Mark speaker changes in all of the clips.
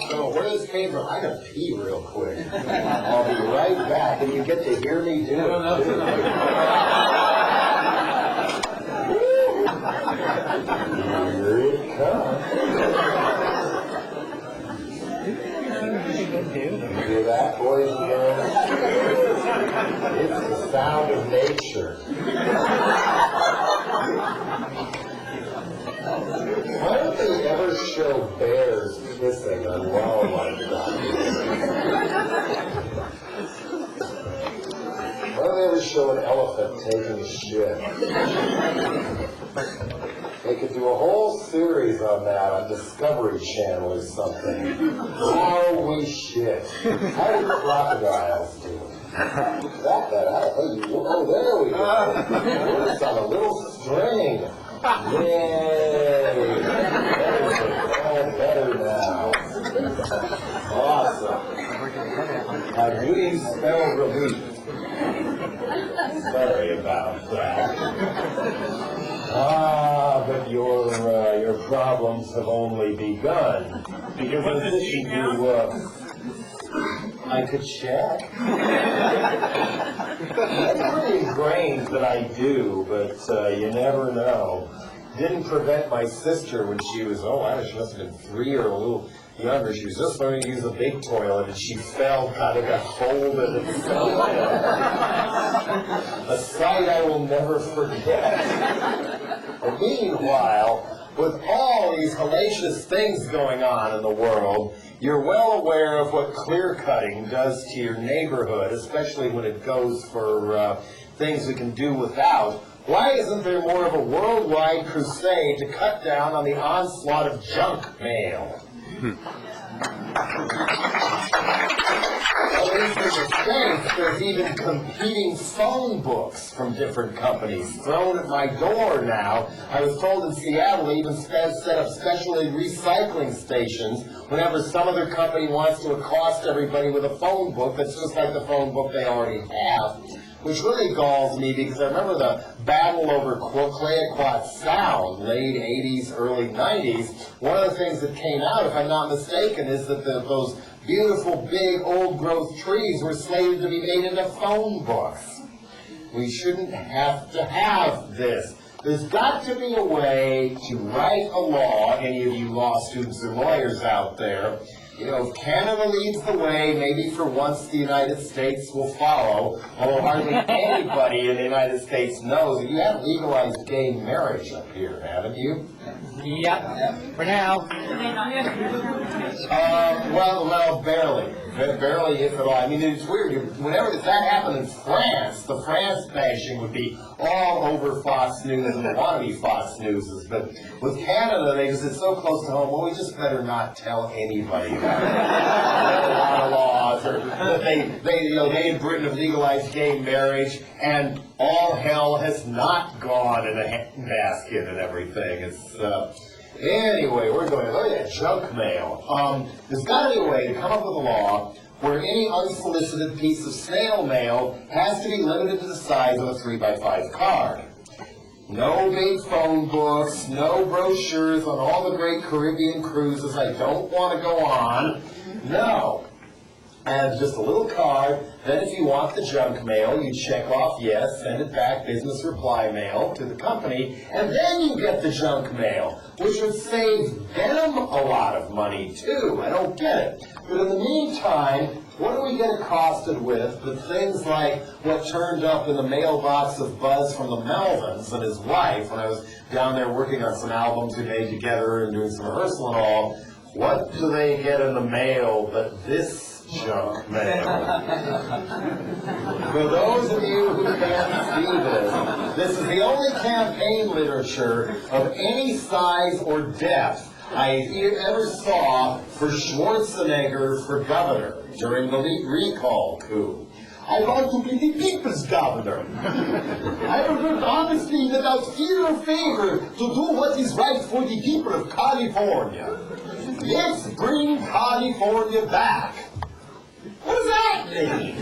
Speaker 1: So where this came from, I gotta pee real quick. I'll be right back, and you get to hear me do it. Here it comes. Hear that, boys and girls? It's the sound of nature. Why don't they ever show bears kissing on wildlife documentaries? Why don't they ever show an elephant taking a shit? They could do a whole series on that on Discovery Channel or something. How we shit. How do crocodiles do it? Oh, there we go. It's on a little string. Yay! All better now. Awesome. How do you spell relief? Sorry about that. But your problems have only begun. Because in addition to, I could check. That's pretty ingrained that I do, but you never know. Didn't prevent my sister when she was, she must have been 3 or a little younger. She was just learning to use a big toilet, and she fell, kind of got folded and fell down. A sight I will never forget. And meanwhile, with all these hellacious things going on in the world, you're well aware of what clear cutting does to your neighborhood, especially when it goes for things we can do without. Why isn't there more of a worldwide crusade to cut down on the onslaught of junk mail? At least in the States, there's even competing phone books from different companies thrown at my door now. I was told in Seattle they even set up specially recycling stations whenever some other company wants to accost everybody with a phone book that's just like the phone book they already have. Which really galls me because I remember the battle over Clayoquot Sound, late 80s, early 90s. One of the things that came out, if I'm not mistaken, is that those beautiful, big, old-growth trees were slated to be made into phone books. We shouldn't have to have this. There's got to be a way to write a law, any of you law students or lawyers out there. You know, if Canada leads the way, maybe for once the United States will follow, although hardly anybody in the United States knows that you have legalized gay marriage up here, haven't you?
Speaker 2: Yep, for now.
Speaker 1: Well, barely. Barely, if at all. I mean, it's weird. Whenever that happened in France, the France bashing would be all over Fox News and the wannabe Fox Newses. But with Canada, it's so close to home, well, we just better not tell anybody about it. There are a lot of laws, or that they in Britain have legalized gay marriage, and all hell has not gone in a handbasket and everything. It's, anyway, we're going to look at junk mail. There's got to be a way to come up with a law where any unsolicited piece of snail mail has to be limited to the size of a 3x5 card. No big phone books, no brochures on all the great Caribbean cruises I don't want to go on. No. And just a little card. Then if you want the junk mail, you check off yes, send it back, business reply mail to the company, and then you get the junk mail, which would save them a lot of money too. I don't get it. But in the meantime, what do we get accosted with? But things like what turned up in the mailbox of Buzz from the Melvins and his wife when I was down there working on some albums we made together and doing some rehearsal and all. What do they get in the mail but this junk mail? For those of you who can't see this is the only campaign literature of any size or depth I ever saw for Schwarzenegger for governor during the recall coup. I want to be the people's governor. I will work honestly without fear or favor to do what is right for the people of California. Let's bring California back. What does that mean?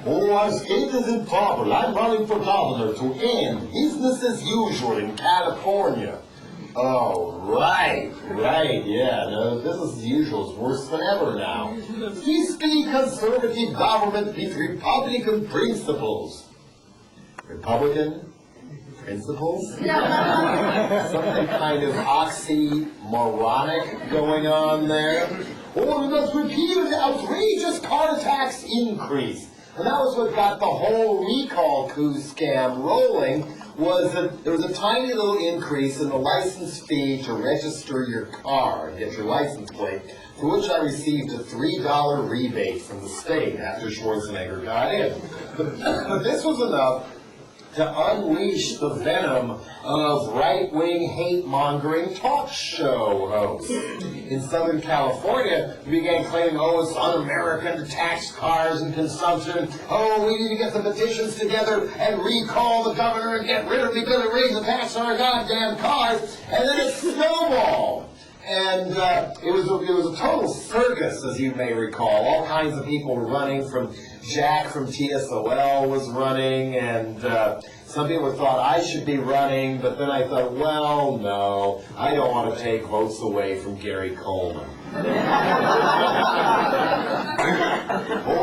Speaker 1: Our state is in trouble. I'm running for governor to end business as usual in California. Oh, right, yeah, no, business as usual is worse than ever now. Peacefully conservative government with Republican principles. Republican principles? Something kind of oxymoronic going on there. Or we must repeal the outrageous car tax increase. And that was what got the whole recall coup scam rolling, was that there was a tiny little increase in the license fee to register your car and get your license plate, for which I received a $3 rebate from the state after Schwarzenegger got in. But this was enough to unleash the venom of right-wing hate-mongering talk show hosts. In Southern California, we began claiming, oh, it's un-American to tax cars and consumption. Oh, we need to get the petitions together and recall the governor and get rid of me because it raised the tax on our goddamn cars. And then it snowballed. And it was a total circus, as you may recall. All kinds of people were running. From Jack from TSOL was running, and some people thought I should be running, but then I thought, well, no, I don't want to take votes away from Gary Coleman. Or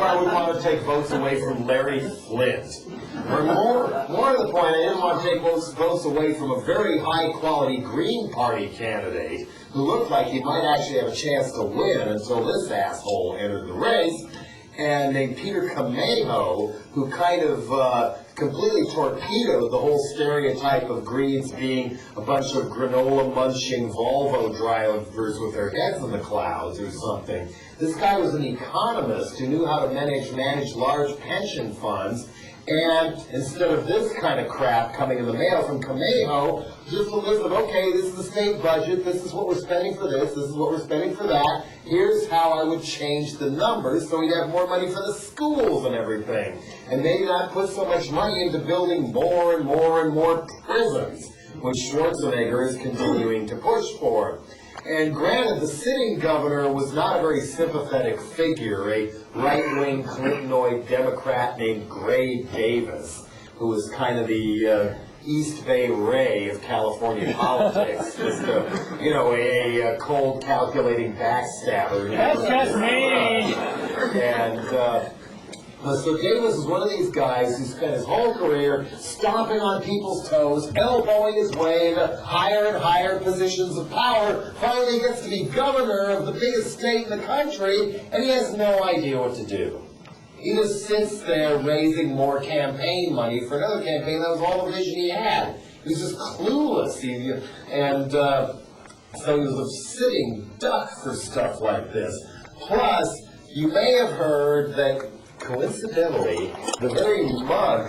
Speaker 1: I would want to take votes away from Larry Flint. Or more to the point, I didn't want to take votes away from a very high-quality Green Party candidate who looked like he might actually have a chance to win until this asshole entered the race, and named Peter Camejo, who kind of completely torpedoed the whole stereotype of Greens being a bunch of granola-munching Volvo drivers with their heads in the clouds or something. This guy was an economist who knew how to manage large pension funds, and instead of this kind of crap coming in the mail from Camejo, just a list of, okay, this is the state budget, this is what we're spending for this is what we're spending for that, here's how I would change the numbers so we'd have more money for the schools and everything. And maybe not put so much money into building more and more and more prisons, which Schwarzenegger is continuing to push for. And granted, the sitting governor was not a very sympathetic figure, a right-wing Clintonoid Democrat named Gray Davis, who was kind of the East Bay Ray of California politics, just a cold, calculating backstabber.
Speaker 2: That's just me!
Speaker 1: And so Davis is one of these guys who spent his whole career stomping on people's toes, elbowing his way into higher and higher positions of power. Finally gets to be governor of the biggest state in the country, and he has no idea what to do. He just sits there raising more campaign money for another campaign. That was all the vision he had. He was just clueless. So he was a sitting duck for stuff like this. Plus, you may have heard that coincidentally, the very mug